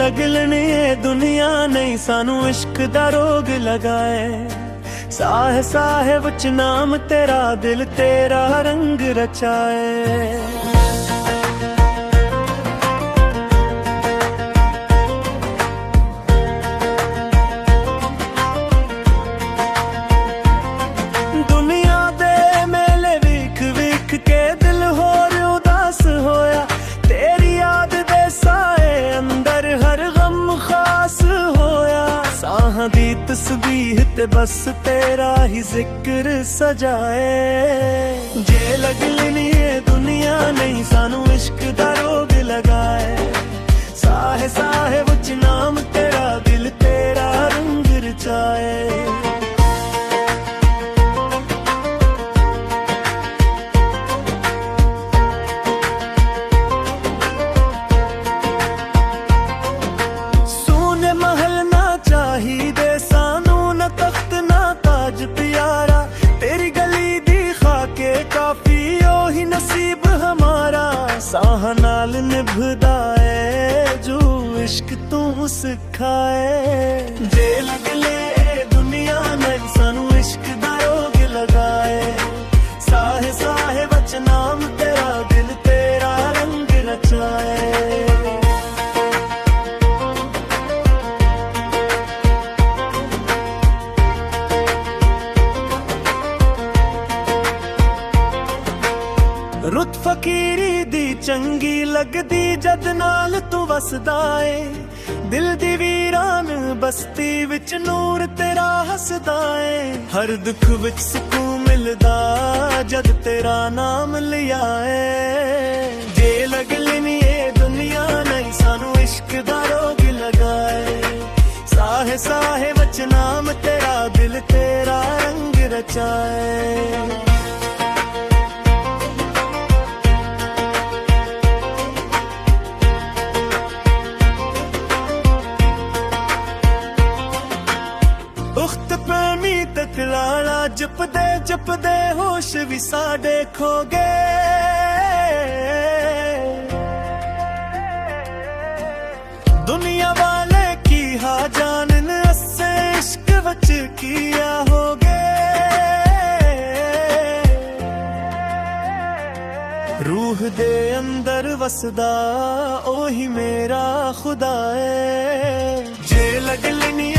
लगलनी ये दुनिया नहीं सानू इश्क दा रोग लगाए। साहे साहे विच नाम तेरा दिल तेरा रंग रचाए। दी तस्बीह ते बस तेरा ही जिक्र सजाए। जे लगलनी ये दुनिया नहीं सानू इश्क दा रोग लगाए। साहे साहे विच नाम तेरा दिल तेरा रंग रचाए। साह नाल निभदा है जो इश्क तू सिखाए। जे लगले दुनिया नहीं सानू इश्क दा रोग लगाए। साहे साहे वच नाम तेरा दिल तेरा रंग रचाए। रुत फकीरी दी चंगी लगदी जद नाल तू वसदा है। दिल दी वीरान बस्ती विच नूर तेरा हसदा है। हर दुख विच सुकून मिलदा जद तेरा नाम लिया है। जे लगलनी ये दुनिया नहीं सानू इश्क दा रोग लगाए। साहे साहे विच नाम तेरा दिल तेरा रंग रचाए। उख्त प्रेमी तकलाला जपदे होश भी साडे खो गए। दुनिया वाले की हा जानन असे इश्क वच किया हो गए। रूह दे अंदर वसदा ओही मेरा खुदा है। जे लगलनी